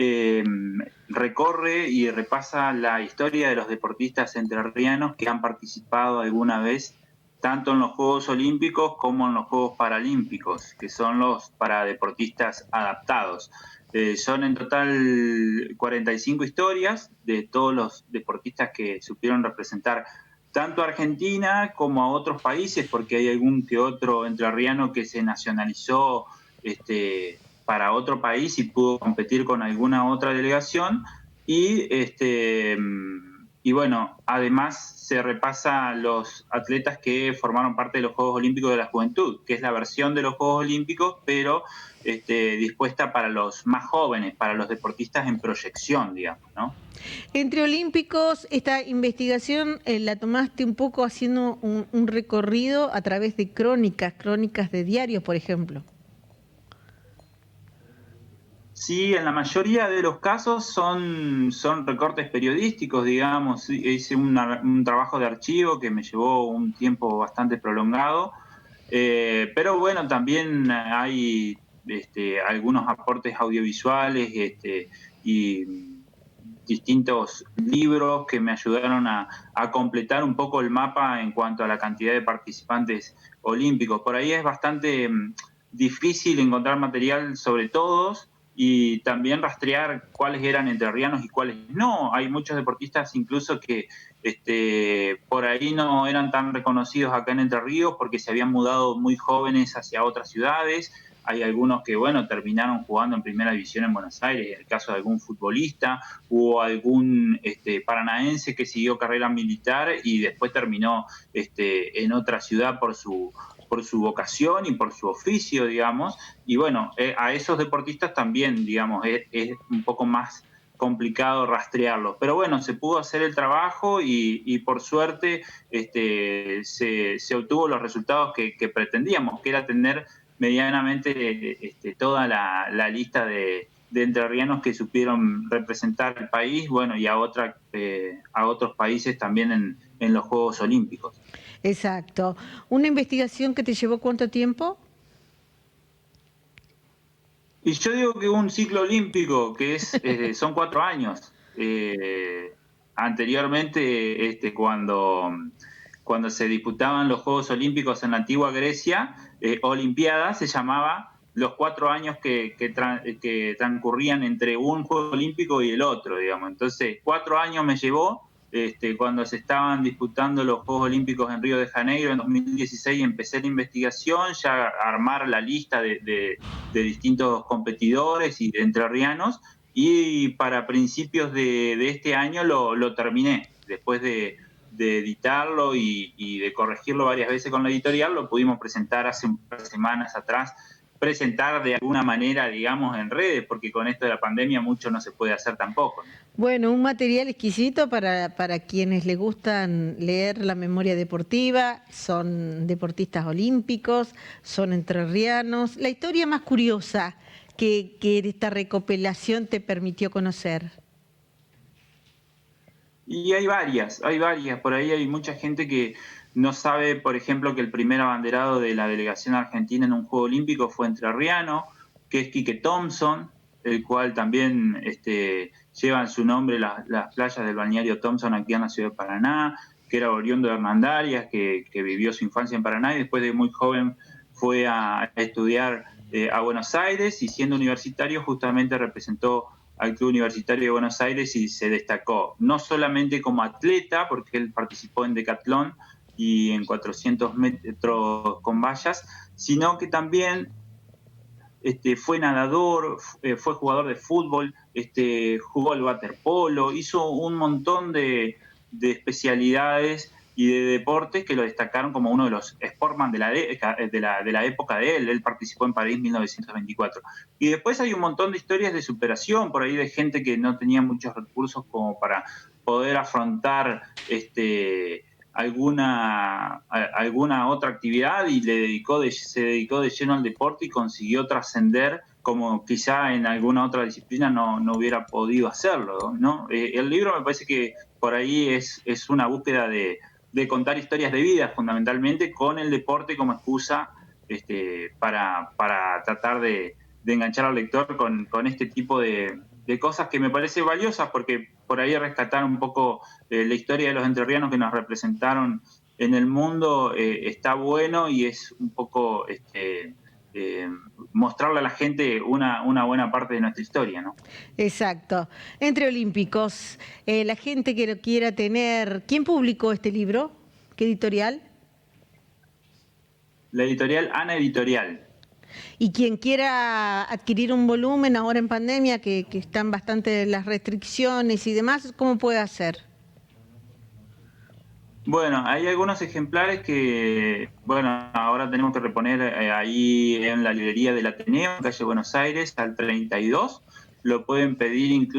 eh, recorre y repasa la historia de los deportistas entrerrianos que han participado alguna vez tanto en los Juegos Olímpicos como en los Juegos Paralímpicos, que son los paradeportistas adaptados. Son en total 45 historias de todos los deportistas que supieron representar tanto a Argentina como a otros países, porque hay algún que otro entrerriano que se nacionalizó para otro país y pudo competir con alguna otra delegación. Y bueno, además se repasa los atletas que formaron parte de los Juegos Olímpicos de la Juventud, que es la versión de los Juegos Olímpicos, pero dispuesta para los más jóvenes, para los deportistas en proyección, digamos, ¿no? Entre Olímpicos, esta investigación la tomaste un poco haciendo un recorrido a través de crónicas de diarios, por ejemplo. Sí, en la mayoría de los casos son recortes periodísticos, digamos. Hice un trabajo de archivo que me llevó un tiempo bastante prolongado, pero bueno, también hay algunos aportes audiovisuales y distintos libros que me ayudaron a completar un poco el mapa en cuanto a la cantidad de participantes olímpicos. Por ahí es bastante difícil encontrar material sobre todos y también rastrear cuáles eran entrerrianos y cuáles no. Hay muchos deportistas incluso que por ahí no eran tan reconocidos acá en Entre Ríos porque se habían mudado muy jóvenes hacia otras ciudades. Hay algunos que, bueno, terminaron jugando en primera división en Buenos Aires, el caso de algún futbolista, hubo algún paranaense que siguió carrera militar y después terminó en otra ciudad por su vocación y por su oficio, digamos. Y bueno, a esos deportistas también, digamos, es un poco más complicado rastrearlos. Pero bueno, se pudo hacer el trabajo y por suerte se obtuvo los resultados que pretendíamos, que era tener medianamente toda la lista de entrerrianos que supieron representar al país, bueno, y a otros países también en los Juegos Olímpicos. Exacto. ¿Una investigación que te llevó cuánto tiempo? Y yo digo que un ciclo olímpico, que son 4 años. Anteriormente, cuando se disputaban los Juegos Olímpicos en la antigua Grecia, Olimpiada se llamaba los 4 años que transcurrían entre un Juego Olímpico y el otro, digamos. Entonces, 4 años me llevó. Cuando se estaban disputando los Juegos Olímpicos en Río de Janeiro en 2016, empecé la investigación, ya armar la lista de distintos competidores y de entrerrianos, y para principios de este año lo terminé. Después de editarlo y de corregirlo varias veces con la editorial, lo pudimos presentar hace un par de semanas atrás, presentar de alguna manera, digamos, en redes, porque con esto de la pandemia mucho no se puede hacer tampoco, ¿no? Bueno, un material exquisito para quienes les gustan leer la memoria deportiva, son deportistas olímpicos, son entrerrianos. La historia más curiosa que esta recopilación te permitió conocer. Y hay varias. Por ahí hay mucha gente que no sabe, por ejemplo, que el primer abanderado de la delegación argentina en un Juego Olímpico fue entrerriano, que es Quique Thompson, el cual también lleva en su nombre las playas del balneario Thompson aquí en la ciudad de Paraná, que era oriundo de Hernandarias, que vivió su infancia en Paraná y después de muy joven fue a estudiar a Buenos Aires, y siendo universitario justamente representó al Club Universitario de Buenos Aires y se destacó no solamente como atleta, porque él participó en decatlón y en 400 metros con vallas, sino que también fue nadador, fue jugador de fútbol, jugó al waterpolo, hizo un montón de especialidades y de deportes que lo destacaron como uno de los sportman de la época de él. Él participó en París 1924. Y después hay un montón de historias de superación por ahí, de gente que no tenía muchos recursos como para poder afrontar alguna otra actividad, y se dedicó de lleno al deporte y consiguió trascender como quizá en alguna otra disciplina no hubiera podido hacerlo, ¿no? El libro me parece que por ahí es una búsqueda de contar historias de vida, fundamentalmente, con el deporte como excusa para tratar de enganchar al lector con este tipo de cosas que me parece valiosas, porque por ahí rescatar un poco la historia de los entrerrianos que nos representaron en el mundo está bueno, y es un poco eh, mostrarle a la gente una buena parte de nuestra historia, ¿no? Exacto. Entre Olímpicos, la gente que lo quiera tener, ¿quién publicó este libro? ¿Qué editorial? La editorial Ana Editorial. Y quien quiera adquirir un volumen ahora en pandemia, que están bastante las restricciones y demás, ¿cómo puede hacer? Bueno, hay algunos ejemplares que, bueno, ahora tenemos que reponer ahí en la librería del Ateneo, en calle Buenos Aires, al 32. Lo pueden pedir incluso